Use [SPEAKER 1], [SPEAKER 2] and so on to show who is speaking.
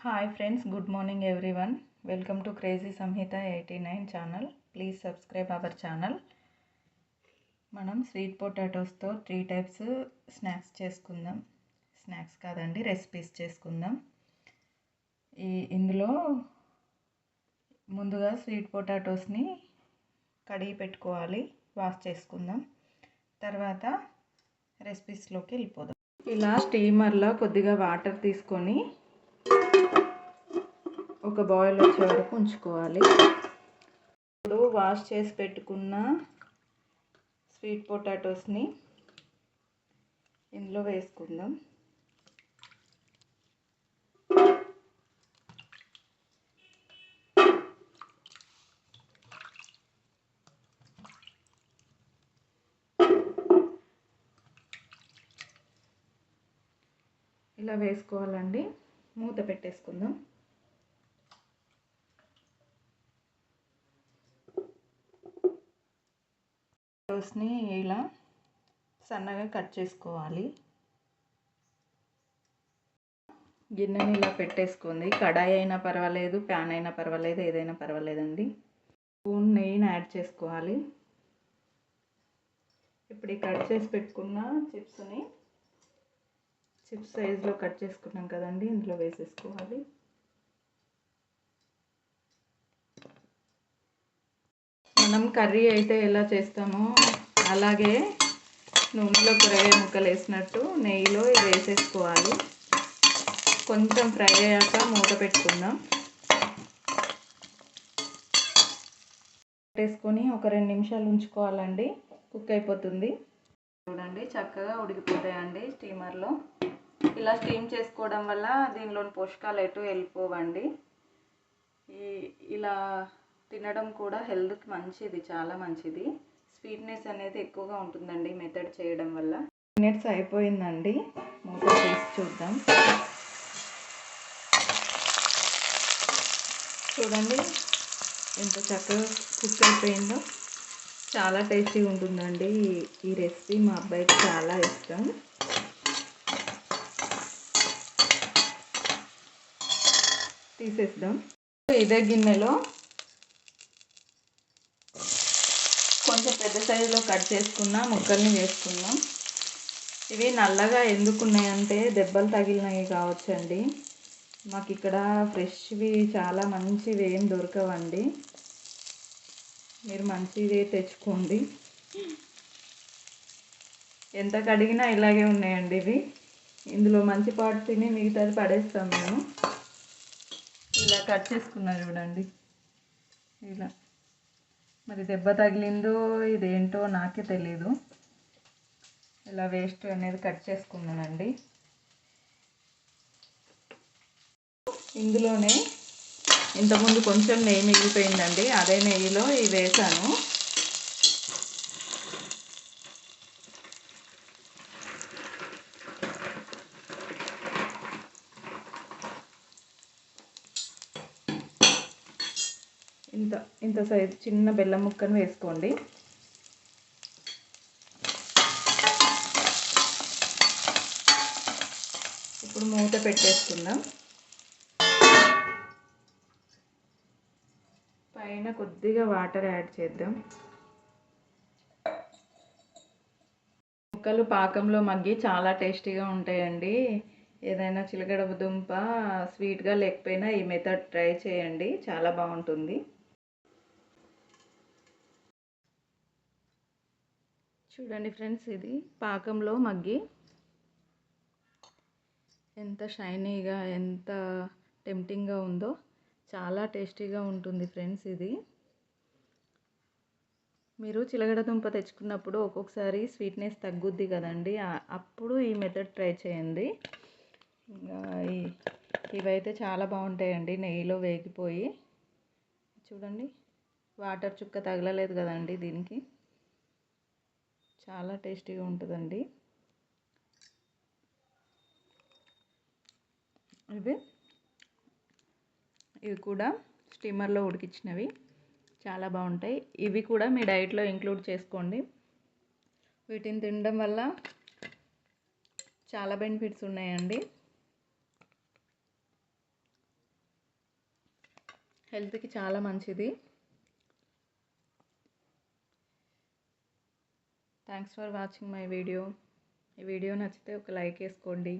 [SPEAKER 1] Hi friends, good morning everyone. Welcome to crazy Samhita 89 channel. Please subscribe our channel. మనం sweet పొటాటోస్తో 3 types snacks చేసుకుందాం. Snacks కాదండి, recipes చేసుకుందాం. ఇందులో ముందుగా స్వీట్ పొటాటోస్ని కడిగి పెట్టుకోవాలి, వాష్ చేసుకుందాం. తర్వాత రెసిపీస్లోకి వెళ్ళిపోదాం. ఇలా స్టీమర్లో కొద్దిగా వాటర్ తీసుకొని ఒక బాయిల్ వచ్చే వరకు ఉంచుకోవాలి. ఇప్పుడు వాష్ చేసి పెట్టుకున్న స్వీట్ పొటాటోస్ని ఇందులో వేసుకుందాం. ఇలా వేసుకోవాలండి. మూత పెట్టేసుకుందాం. పొటాటోస్ని ఇలా సన్నగా కట్ చేసుకోవాలి. గిన్నెని ఇలా పెట్టేసుకుంది. కడాయి అయినా పర్వాలేదు, ప్యాన్ అయినా పర్వాలేదు, ఏదైనా పర్వాలేదండి. స్పూన్ నెయ్యిని యాడ్ చేసుకోవాలి. ఇప్పుడు ఈ కట్ చేసి పెట్టుకున్న చిప్స్ సైజులో కట్ చేసుకున్నాం కదండి, ఇందులో వేసేసుకోవాలి. మనం కర్రీ అయితే ఎలా చేస్తామో అలాగే నూనెలో కూరగాయ ముక్కలు వేసినట్టు నెయ్యిలో ఇది వేసేసుకోవాలి. కొంచెం ఫ్రై అయ్యాక మూత పెట్టుకుందాం. పెట్టేసుకొని ఒక 2 నిమిషాలు ఉంచుకోవాలండి. కుక్ అయిపోతుంది. చూడండి, చక్కగా ఉడికిపోతాయండి స్టీమర్లో. ఇలా స్టీమ్ చేసుకోవడం వల్ల దీనిలోని పోషకాలు ఎటు వెళ్ళిపోవండి. ఇలా తినడం కూడా హెల్త్కి మంచిది, చాలా మంచిది. స్వీట్నెస్ అనేది ఎక్కువగా ఉంటుందండి మెథడ్ చేయడం వల్ల. మినిట్స్ అయిపోయిందండి, మూత తీసి చూద్దాం. చూడండి ఎంత చక్కగా కుక్ అయిపోయిందో. చాలా టేస్టీగా ఉంటుందండి ఈ రెసిపీ. మా అబ్బాయికి చాలా ఇష్టం. తీసేద్దాం. ఇదే గిన్నెలో కొంచెం పెద్ద సైజులో కట్ చేసుకున్న ముక్కల్ని వేసుకుందాం. ఇవి నల్లగా ఎందుకు ఉన్నాయంటే దెబ్బలు తగిలినవి కావచ్చండి. మాకు ఇక్కడ ఫ్రెష్వి చాలా మంచివి ఏం దొరకవండి. మీరు మంచివి తెచ్చుకోండి. ఎంత కడిగినా ఇలాగే ఉన్నాయండి ఇవి. ఇందులో మంచి పార్ట్ తిని మిగతాది పడేస్తాం మేము. ఇలా కట్ చేసుకున్నారు చూడండి. ఇలా మరి దెబ్బ తగిలిందో ఇదేంటో నాకే తెలీదు. ఇలా వేస్ట్ అనేది కట్ చేసుకున్నానండి. ఇందులోనే ఇంతకుముందు కొంచెం నెయ్యి మిగిలిపోయిందండి, అదే నెయ్యిలో ఇవి వేసాను. ఇంత సైజు చిన్న బెల్లం ముక్కను వేసుకోండి. ఇప్పుడు మూత పెట్టేసుకుందాం. పైన కొద్దిగా వాటర్ యాడ్ చేద్దాం. ముక్కలు పాకంలో మగ్గి చాలా టేస్టీగా ఉంటాయండి. ఏదైనా చిలకడ దుంప స్వీట్గా లేకపోయినా ఈ మెథడ్ ట్రై చేయండి, చాలా బాగుంటుంది. చూడండి ఫ్రెండ్స్, ఇది పాకంలో మగ్గి ఎంత షైనీగా, ఎంత టెంప్టింగ్గా ఉందో. చాలా టేస్టీగా ఉంటుంది ఫ్రెండ్స్. ఇది మీరు చిలకడ దుంప తెచ్చుకున్నప్పుడు ఒక్కొక్కసారి స్వీట్నెస్ తగ్గుద్ది కదండి, అప్పుడు ఈ మెథడ్ ట్రై చేయండి. ఇవైతే చాలా బాగుంటాయండి నెయ్యిలో వేగిపోయి. చూడండి, వాటర్ చుక్క తగలలేదు కదండి దీనికి. చాలా టేస్టీగా ఉంటుందండి. ఇవి కూడా స్టీమర్లో ఉడికించినవి, చాలా బాగుంటాయి. ఇవి కూడా మీ డైట్లో ఇంక్లూడ్ చేసుకోండి. వీటిని తినడం వల్ల చాలా బెనిఫిట్స్ ఉన్నాయండి. హెల్త్కి చాలా మంచిది. Thanks for watching my video. ఈ వీడియో నచ్చితే ఒక లైక్ వేసుకోండి.